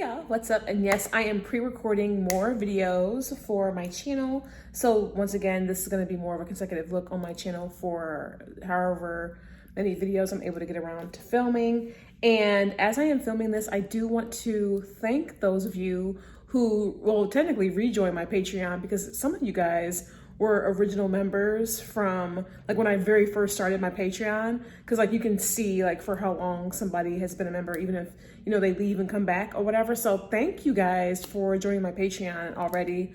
y'all, what's up? And yes, I am pre-recording more videos for my channel. So once again, this is going to be more of a consecutive look on my channel for however many videos I'm able to get around to filming. And as I am filming this, I do want to thank those of you who will technically rejoin my Patreon, because some of you guys were original members from like when I very first started my Patreon, because like you can see like for how long somebody has been a member, even if they leave and come back or whatever. So thank you guys for joining my Patreon already.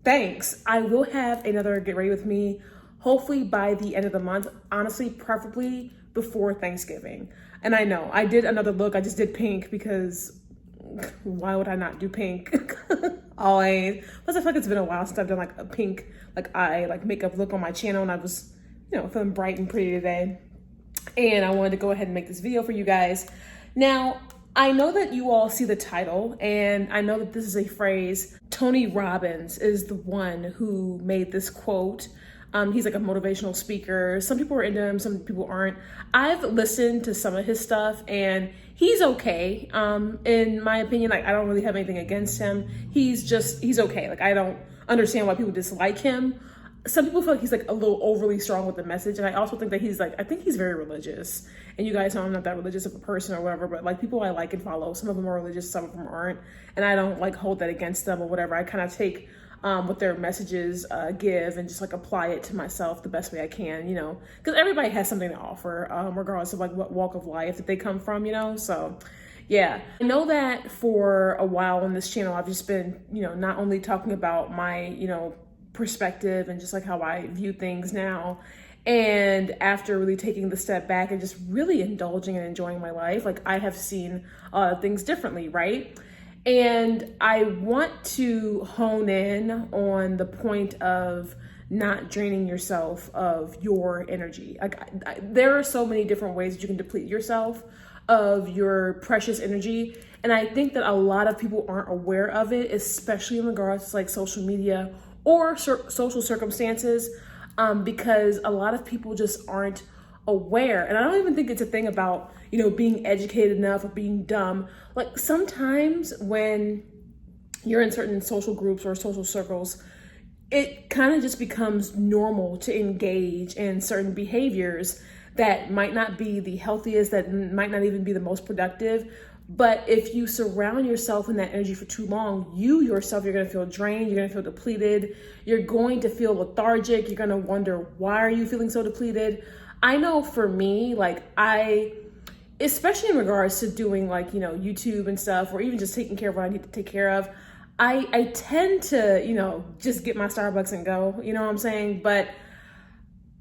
Thanks. I will have another Get Ready With Me hopefully by the end of the month, honestly, preferably before Thanksgiving. And I know I did another look. I just did pink because why would I not do pink? Always. Plus I feel like it's been a while since I've done like a pink eye makeup look on my channel, and I was feeling bright and pretty today, and I wanted to go ahead and make this video for you guys. Now I know that you all see the title, and I know that this is a phrase. Tony Robbins is the one who made this quote. He's like a motivational speaker. Some people are into him, some people aren't. I've listened to some of his stuff and he's okay. In my opinion, I don't really have anything against him. He's okay. I don't understand why people dislike him. Some people feel like he's a little overly strong with the message. And I also think that I think he's very religious. And you guys know I'm not that religious of a person or whatever, but people I like and follow, some of them are religious, some of them aren't. And I don't hold that against them or whatever. I kind of take what their messages give and just apply it to myself the best way I can, because everybody has something to offer, regardless of what walk of life that they come from, so yeah. I know that for a while on this channel I've just been not only talking about my perspective and just how I view things now, and after really taking the step back and just really indulging and enjoying my life, I have seen things differently, right? And I want to hone in on the point of not draining yourself of your energy. There are so many different ways that you can deplete yourself of your precious energy. And I think that a lot of people aren't aware of it, especially in regards to social media or social circumstances, because a lot of people just aren't aware. And I don't even think it's a thing about being educated enough or being dumb. Sometimes when you're in certain social groups or social circles, it kind of just becomes normal to engage in certain behaviors that might not be the healthiest, that might not even be the most productive. But if you surround yourself in that energy for too long, you yourself, you're going to feel drained, you're going to feel depleted, you're going to feel lethargic, you're going to wonder, why are you feeling so depleted? I know for me, especially in regards to doing YouTube and stuff, or even just taking care of what I need to take care of, I tend to, just get my Starbucks and go, you know what I'm saying? But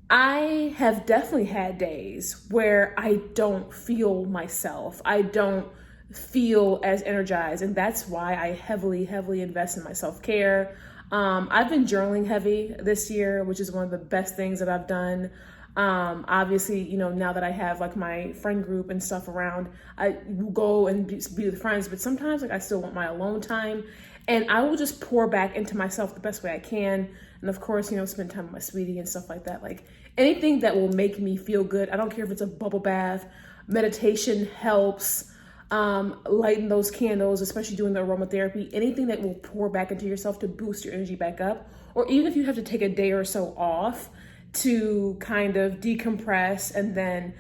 I have definitely had days where I don't feel myself. I don't feel as energized. And that's why I heavily invest in my self-care. I've been journaling heavy this year, which is one of the best things that I've done. Obviously, now that I have my friend group and stuff around, I will go and be with friends, but sometimes I still want my alone time, and I will just pour back into myself the best way I can. And of course, spend time with my sweetie and stuff like that. Anything that will make me feel good. I don't care if it's a bubble bath, meditation helps, lighting those candles, especially doing the aromatherapy, anything that will pour back into yourself to boost your energy back up. Or even if you have to take a day or so off to kind of decompress and then,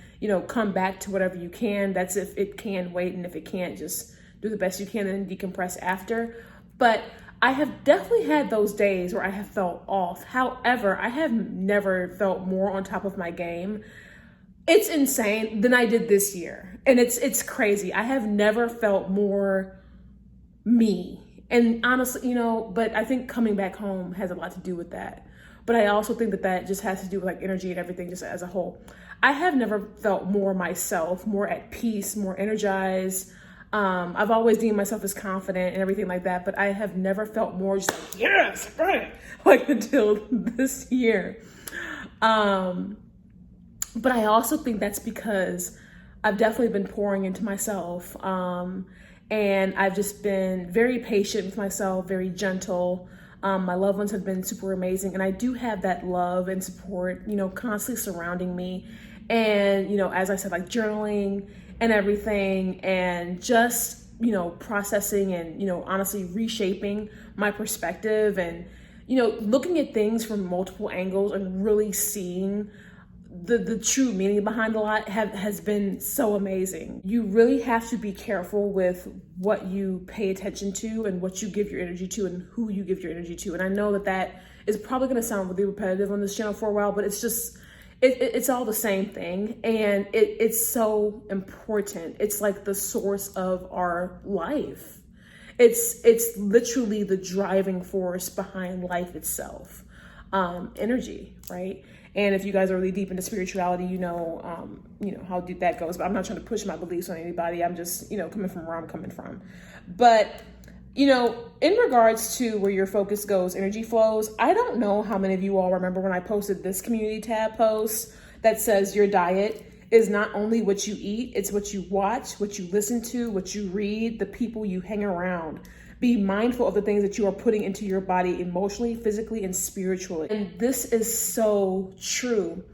come back to whatever you can. That's if it can wait, and if it can't, just do the best you can and decompress after. But I have definitely had those days where I have felt off. However, I have never felt more on top of my game. It's insane than I did this year. And it's crazy. I have never felt more me. And honestly, but I think coming back home has a lot to do with that. But I also think that just has to do with energy and everything just as a whole. I have never felt more myself, more at peace, more energized. I've always deemed myself as confident and everything like that, but I have never felt more just yes, right, until this year. But I also think that's because I've definitely been pouring into myself. And I've just been very patient with myself, very gentle. My loved ones have been super amazing, and I do have that love and support, constantly surrounding me. And, as I said, journaling and everything, and just processing and, honestly reshaping my perspective and, looking at things from multiple angles and really seeing the true meaning behind a lot has been so amazing. You really have to be careful with what you pay attention to and what you give your energy to and who you give your energy to. And I know that is probably going to sound really repetitive on this channel for a while, but it's just, it's all the same thing. And it's so important. It's like the source of our life. It's literally the driving force behind life itself. Energy, right? And if you guys are really deep into spirituality, you know how deep that goes. But I'm not trying to push my beliefs on anybody. I'm just, coming from where I'm coming from. But, in regards to where your focus goes, energy flows, I don't know how many of you all remember when I posted this community tab post that says your diet is not only what you eat, it's what you watch, what you listen to, what you read, the people you hang around. Be mindful of the things that you are putting into your body emotionally, physically, and spiritually. And this is so true.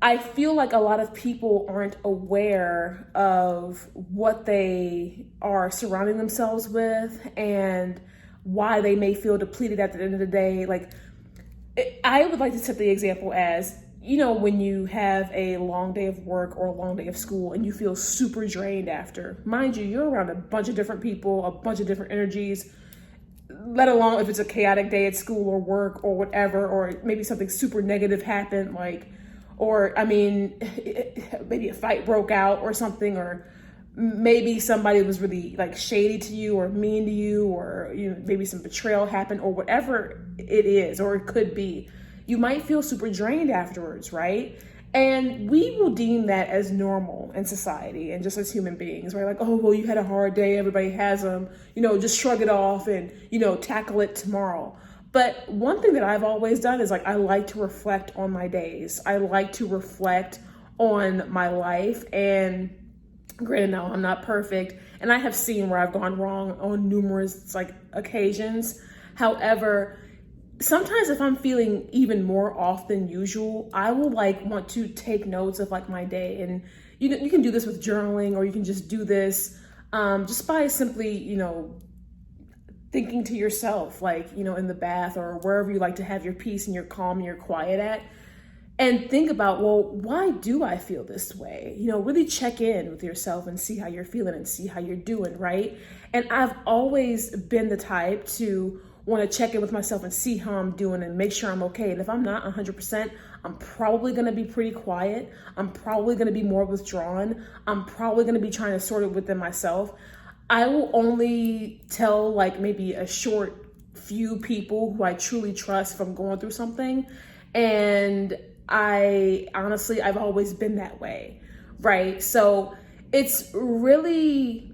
I feel like a lot of people aren't aware of what they are surrounding themselves with and why they may feel depleted at the end of the day. Like, I would like to set the example as, when you have a long day of work or a long day of school and you feel super drained after. Mind you, you're around a bunch of different people, a bunch of different energies, let alone if it's a chaotic day at school or work or whatever, or maybe something super negative happened, maybe a fight broke out or something, or maybe somebody was really shady to you or mean to you, or maybe some betrayal happened or whatever it is, or it could be. You might feel super drained afterwards, right? And we will deem that as normal in society and just as human beings, right? Like, oh, well, you had a hard day, everybody has them, just shrug it off and, tackle it tomorrow. But one thing that I've always done is I like to reflect on my days. I like to reflect on my life. And granted, no, I'm not perfect. And I have seen where I've gone wrong on numerous occasions. However, sometimes if I'm feeling even more off than usual, I will want to take notes of my day. And you can do this with journaling, or you can just do this just by simply, thinking to yourself, in the bath or wherever you like to have your peace and your calm and your quiet at. And think about, well, why do I feel this way? Really check in with yourself and see how you're feeling and see how you're doing, right? And I've always been the type to want to check in with myself and see how I'm doing and make sure I'm okay. And if I'm not 100%, I'm probably going to be pretty quiet. I'm probably going to be more withdrawn. I'm probably going to be trying to sort it within myself. I will only tell maybe a short few people who I truly trust from going through something. And I've always been that way, right? So it's really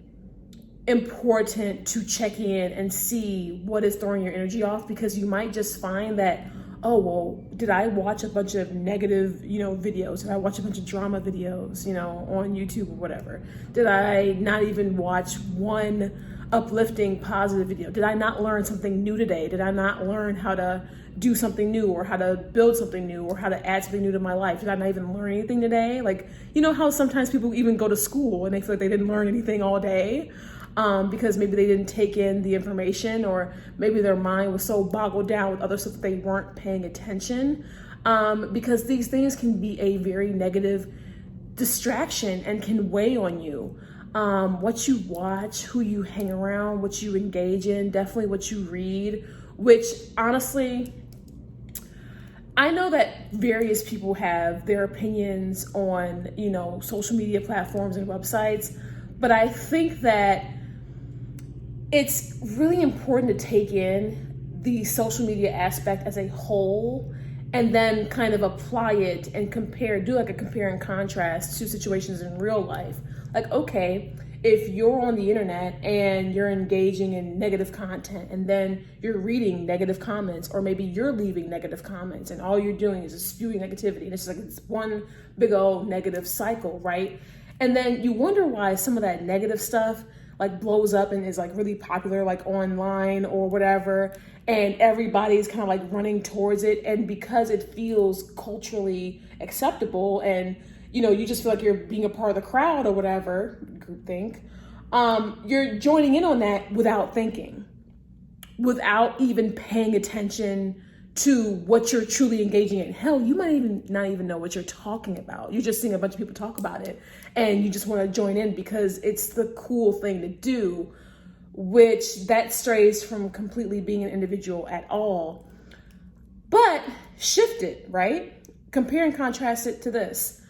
important to check in and see what is throwing your energy off, because you might just find that, oh, well, did I watch a bunch of negative, videos? Did I watch a bunch of drama videos, on YouTube or whatever? Did I not even watch one uplifting, positive video? Did I not learn something new today? Did I not learn how to do something new, or how to build something new, or how to add something new to my life? Did I not even learn anything today? How sometimes people even go to school and they feel like they didn't learn anything all day. Because maybe they didn't take in the information, or maybe their mind was so boggled down with other stuff that they weren't paying attention. Because these things can be a very negative distraction and can weigh on you. What you watch, who you hang around, what you engage in, definitely what you read, which honestly, I know that various people have their opinions on, social media platforms and websites, but I think that it's really important to take in the social media aspect as a whole, and then kind of apply it and do a compare and contrast to situations in real life. Okay, if you're on the internet and you're engaging in negative content, and then you're reading negative comments, or maybe you're leaving negative comments, and all you're doing is just spewing negativity, and it's just it's one big old negative cycle, right? And then you wonder why some of that negative stuff blows up and is really popular online or whatever, and everybody's kind of running towards it, and because it feels culturally acceptable, and you just feel like you're being a part of the crowd or whatever, groupthink, you're joining in on that without thinking, without even paying attention to what you're truly engaging in. Hell, you might even not even know what you're talking about. You're just seeing a bunch of people talk about it and you just want to join in because it's the cool thing to do, which that strays from completely being an individual at all. But shift it, right? Compare and contrast it to this.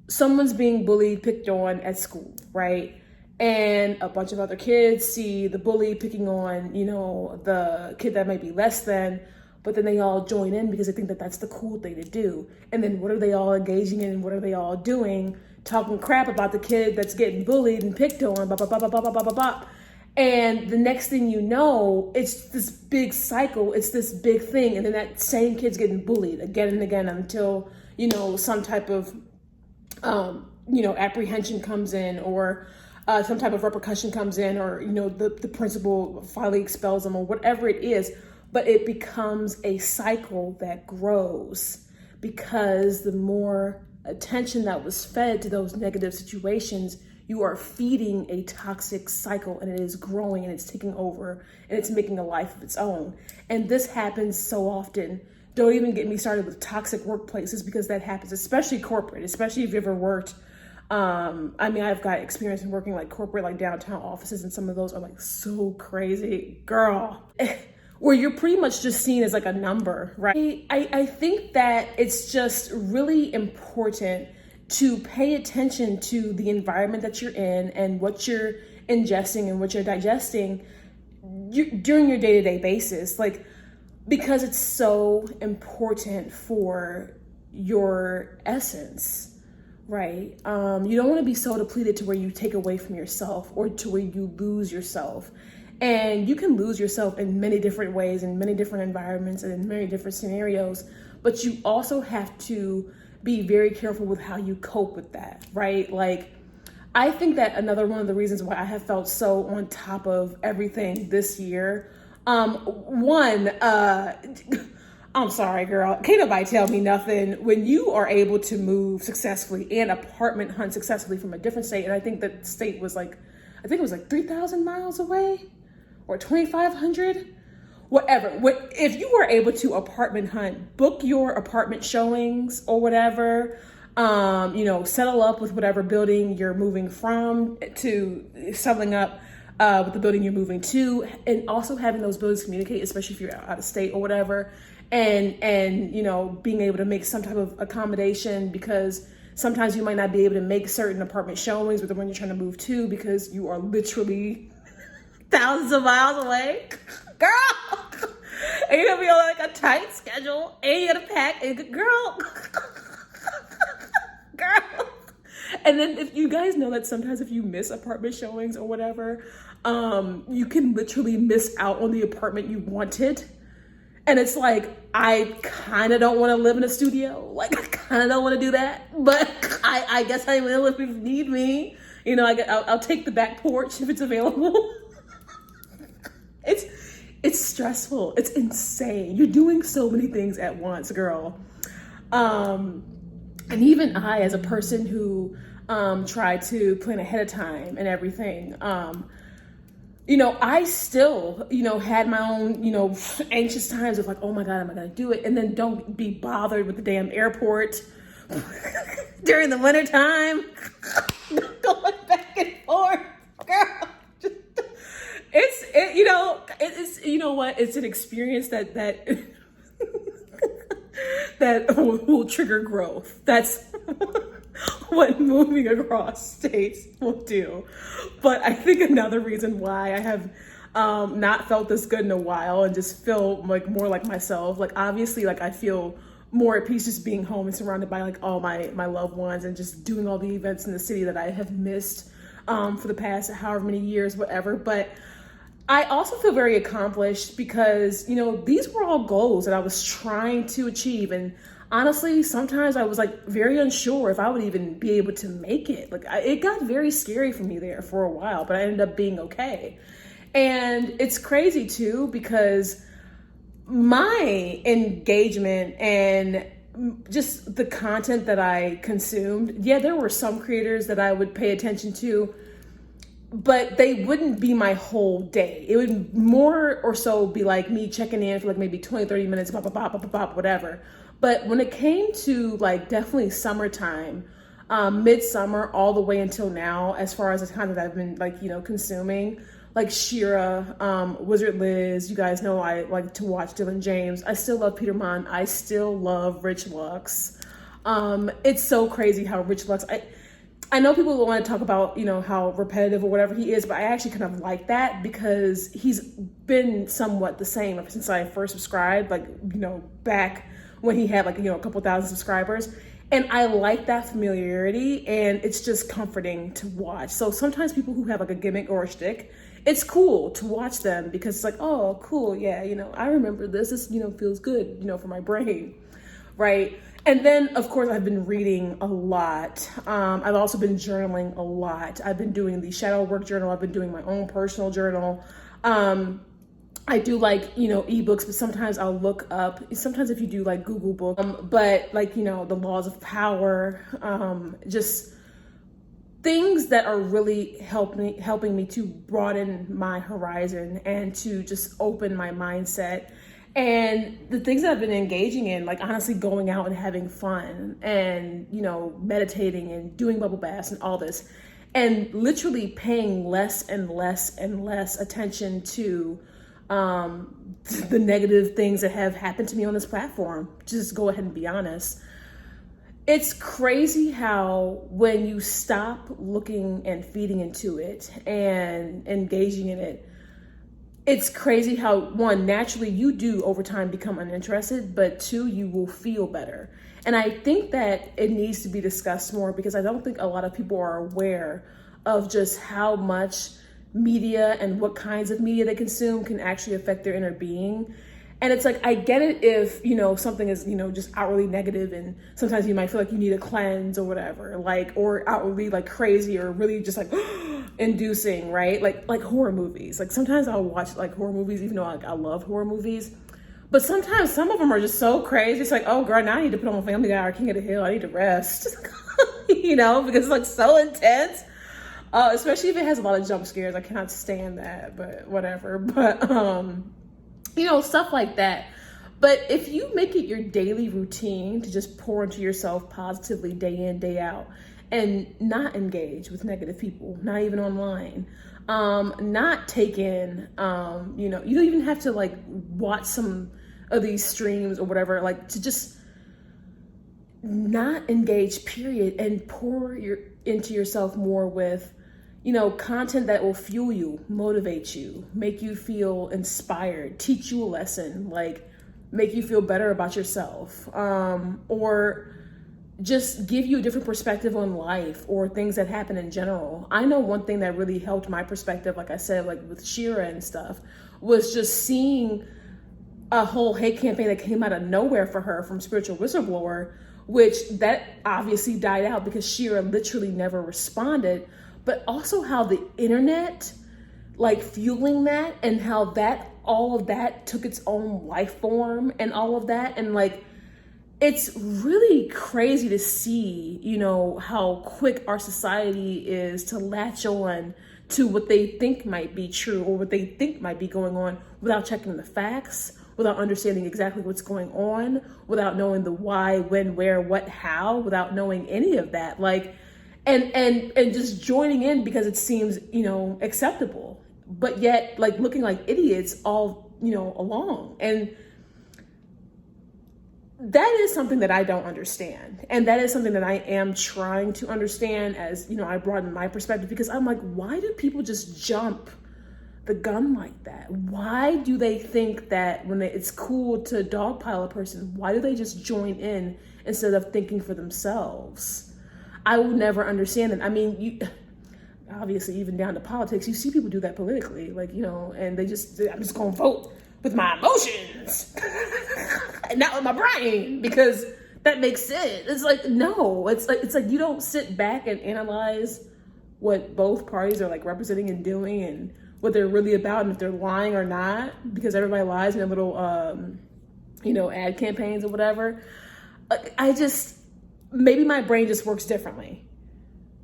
Someone's being bullied, picked on at school, right? And a bunch of other kids see the bully picking on, the kid that might be less than, but then they all join in because they think that that's the cool thing to do. And then what are they all engaging in? What are they all doing? Talking crap about the kid that's getting bullied and picked on, blah, blah, blah, blah, blah, blah, blah, blah. And the next thing you know, it's this big cycle, it's this big thing. And then that same kid's getting bullied again and again until, some type of, apprehension comes in, or some type of repercussion comes in, or, the principal finally expels them, or whatever it is. But it becomes a cycle that grows because the more attention that was fed to those negative situations, you are feeding a toxic cycle, and it is growing and it's taking over and it's making a life of its own. And this happens so often. Don't even get me started with toxic workplaces, because that happens, especially corporate, especially if you've ever worked. I've got experience in working like corporate, like downtown offices, and some of those are like so crazy, girl. Where you're pretty much just seen as like a number, right? I think that it's just really important to pay attention to the environment that you're in and what you're ingesting and what you're digesting during your day-to-day basis, because it's so important for your essence, right? You don't want to be so depleted to where you take away from yourself, or to where you lose yourself. And you can lose yourself in many different ways, in many different environments, and in many different scenarios, but you also have to be very careful with how you cope with that, right? I think that another one of the reasons why I have felt so on top of everything this year, I'm sorry, girl, can't nobody tell me nothing. When you are able to move successfully and apartment hunt successfully from a different state, and I think that state was I think it was 3,000 miles away, or 2,500, whatever. If you were able to apartment hunt, book your apartment showings or whatever, settle up with whatever building you're moving from, to settling up with the building you're moving to, and also having those buildings communicate, especially if you're out of state or whatever, and being able to make some type of accommodation, because sometimes you might not be able to make certain apartment showings with the one you're trying to move to because you are literally thousands of miles away. Girl! And you're gonna be on a tight schedule, and you gotta pack, and girl. And then if you guys know that sometimes if you miss apartment showings or whatever, you can literally miss out on the apartment you wanted. And it's I kind of don't want to live in a studio. I kind of don't want to do that, but I guess I will if you need me. I'll take the back porch if it's available. It's stressful. It's insane. You're doing so many things at once, girl. And even I, as a person who tried to plan ahead of time and everything, I still, had my own, anxious times of oh my God, am I going to do it? And then don't be bothered with the damn airport during the winter time, going back and forth, girl. It's an experience that that will trigger growth. That's what moving across states will do. But I think another reason why I have not felt this good in a while and just feel more like myself, obviously I feel more at peace just being home and surrounded by all my loved ones, and just doing all the events in the city that I have missed for the past however many years, whatever. But I also feel very accomplished because, these were all goals that I was trying to achieve. And honestly, sometimes I was very unsure if I would even be able to make it. It got very scary for me there for a while, but I ended up being okay. And it's crazy too, because my engagement and just the content that I consumed, there were some creators that I would pay attention to, but they wouldn't be my whole day. It would more or so be like me checking in for like maybe 20, 30 minutes, bop, bop, bop, bop, bop, whatever. But when it came to like definitely summertime, midsummer all the way until now, as far as the content that I've been like, consuming, like Shira, Wizard Liz, you guys know I like to watch Dylan James. I still love Peter Mon. I still love Rich Lux. It's so crazy how Rich Lux, I know people want to talk about, how repetitive or whatever he is, but I actually kind of like that because he's been somewhat the same ever since I first subscribed, like, back when he had like, a couple thousand subscribers. And I like that familiarity, and it's just comforting to watch. So sometimes people who have like a gimmick or a shtick, it's cool to watch them because it's like, oh, cool. Yeah. I remember this. This, feels good, for my brain. Right. And then, of course, I've been reading a lot. I've also been journaling a lot. I've been doing the shadow work journal. I've been doing my own personal journal. I do like, ebooks, but sometimes I'll look up, sometimes if you do like Google book, but like, the laws of power, just things that are really helping me to broaden my horizon and to just open my mindset. And the things that I've been engaging in, like honestly going out and having fun and, meditating and doing bubble baths and all this, and literally paying less and less and less attention to the negative things that have happened to me on this platform. Just go ahead and be honest. It's crazy how when you stop looking and feeding into it and engaging in it, it's crazy how, one, naturally you do over time become uninterested, but two, you will feel better. And I think that it needs to be discussed more because I don't think a lot of people are aware of just how much media and what kinds of media they consume can actually affect their inner being. And it's like, I get it if, something is, just outwardly negative and sometimes you might feel like you need a cleanse or whatever, like, or outwardly like crazy or really just like inducing, right? Like horror movies. Like sometimes I'll watch like horror movies, even though I love horror movies, but sometimes some of them are just so crazy. It's like, oh girl, now I need to put on Family Guy or King of the Hill. I need to rest, because it's like so intense. Especially if it has a lot of jump scares. I cannot stand that, but whatever. But, stuff like that. But if you make it your daily routine to just pour into yourself positively day in, day out, and not engage with negative people, not even online, not take in, you don't even have to like watch some of these streams or whatever, like to just not engage, period, and pour into yourself more with content that will fuel you, motivate you, make you feel inspired, teach you a lesson, like make you feel better about yourself, or just give you a different perspective on life or things that happen in general. I know one thing that really helped my perspective, like I said, like with Shira and stuff, was just seeing a whole hate campaign that came out of nowhere for her from Spiritual Whistleblower, which that obviously died out because Shira literally never responded. But also how the internet, like fueling that, and how that all of that took its own life form and all of that. And like, it's really crazy to see, how quick our society is to latch on to what they think might be true or what they think might be going on without checking the facts, without understanding exactly what's going on, without knowing the why, when, where, what, how, without knowing any of that. Like, and just joining in because it seems, acceptable, but yet like looking like idiots all, along. And that is something that I don't understand. And that is something that I am trying to understand as, I broaden my perspective, because I'm like, why do people just jump the gun like that? Why do they think that when it's cool to dogpile a person, why do they just join in instead of thinking for themselves? I will never understand it. I mean, you obviously, even down to politics, you see people do that politically, like, and I'm just going to vote with my emotions and not with my brain because that makes sense. It's like, no, it's like you don't sit back and analyze what both parties are like representing and doing and what they're really about and if they're lying or not, because everybody lies in their little, ad campaigns or whatever. Maybe my brain just works differently.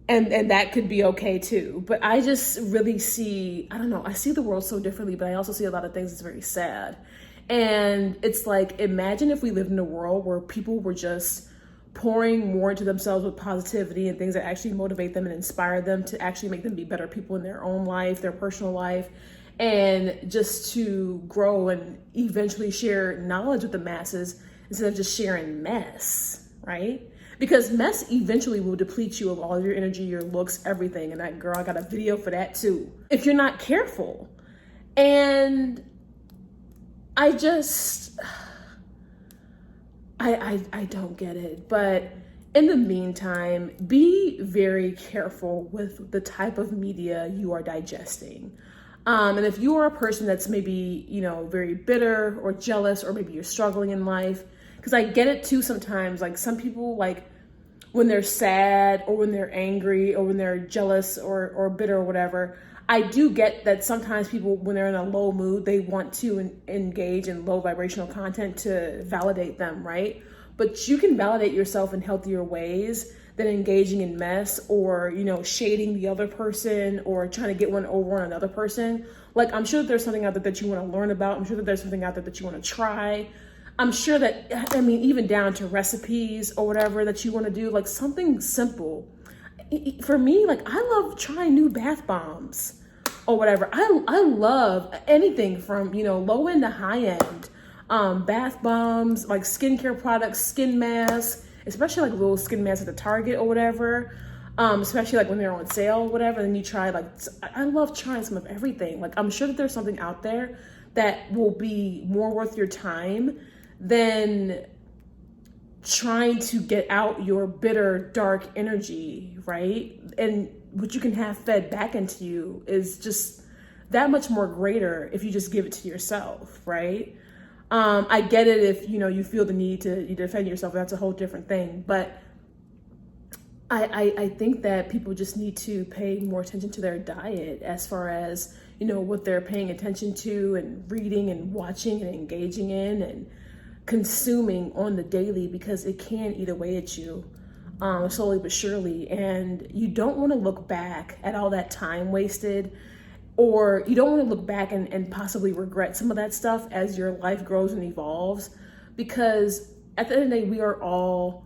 And that could be okay too. But I just really see, I don't know, I see the world so differently, but I also see a lot of things that's very sad. And it's like, imagine if we lived in a world where people were just pouring more into themselves with positivity and things that actually motivate them and inspire them to actually make them be better people in their own life, their personal life, and just to grow and eventually share knowledge with the masses instead of just sharing mess, right? Because mess eventually will deplete you of all your energy, your looks, everything. And that, girl, I got a video for that too, if you're not careful. And I just, I don't get it. But in the meantime, be very careful with the type of media you are digesting. And if you are a person that's maybe, you know, very bitter or jealous, or maybe you're struggling in life, because I get it too sometimes. Like some people, like when they're sad or when they're angry or when they're jealous or bitter or whatever, I do get that sometimes people, when they're in a low mood, they want to engage in low vibrational content to validate them, right? But you can validate yourself in healthier ways than engaging in mess or, you know, shading the other person or trying to get one over on another person. Like, I'm sure that there's something out there that you want to learn about. I'm sure that there's something out there that you want to try. I'm sure that, I mean, even down to recipes or whatever that you want to do, like something simple. For me, like, I love trying new bath bombs or whatever. I love anything from, you know, low end to high end. Bath bombs, like skincare products, skin masks, especially like little skin masks at the Target or whatever. Especially like when they're on sale or whatever. And then you try, like, I love trying some of everything. Like, I'm sure that there's something out there that will be more worth your time than trying to get out your bitter, dark energy, right? And what you can have fed back into you is just that much more greater if you just give it to yourself, right? I get it if, you know, you feel the need to defend yourself. That's a whole different thing. But I think that people just need to pay more attention to their diet as far as, you know, what they're paying attention to and reading and watching and engaging in and consuming on the daily, because it can eat away at you slowly but surely. And you don't want to look back at all that time wasted, or you don't want to look back and possibly regret some of that stuff as your life grows and evolves, because at the end of the day, we are all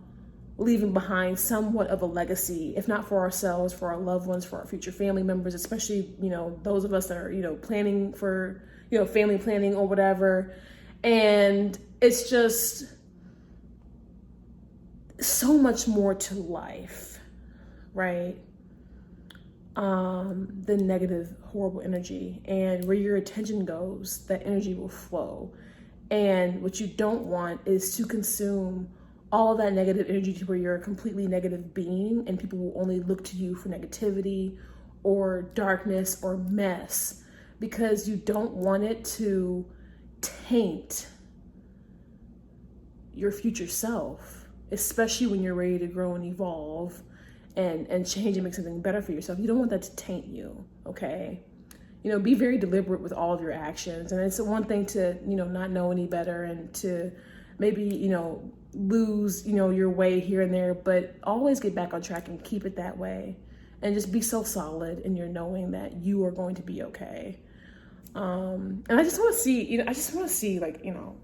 leaving behind somewhat of a legacy, if not for ourselves, for our loved ones, for our future family members, especially, you know, those of us that are, you know, planning for, you know, family planning or whatever. And it's just so much more to life, right? The negative, horrible energy. And where your attention goes, that energy will flow. And what you don't want is to consume all of that negative energy to where you're a completely negative being and people will only look to you for negativity or darkness or mess, because you don't want it to taint your future self, especially when you're ready to grow and evolve and change and make something better for yourself. You don't want that to taint you, okay? You know, be very deliberate with all of your actions. And it's one thing to, you know, not know any better and to maybe, you know, lose, you know, your way here and there, but always get back on track and keep it that way. And just be so solid in your knowing that you are going to be okay. And I just want to see, you know, like, you know,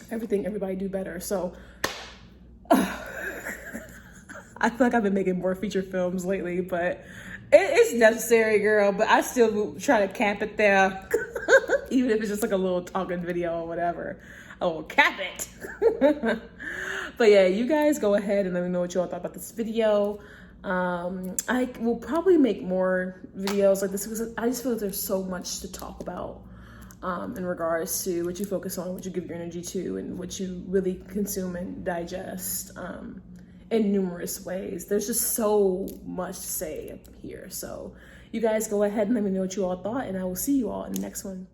everybody do better. So I feel like I've been making more feature films lately, but it's necessary, girl. But I still will try to cap it there. Even if it's just like a little talking video or whatever, I will cap it. But yeah, you guys go ahead and let me know what you all thought about this video. I will probably make more videos like this because I just feel like there's so much to talk about in regards to what you focus on, what you give your energy to, and what you really consume and digest in numerous ways. There's just so much to say here. So you guys go ahead and let me know what you all thought, and I will see you all in the next one.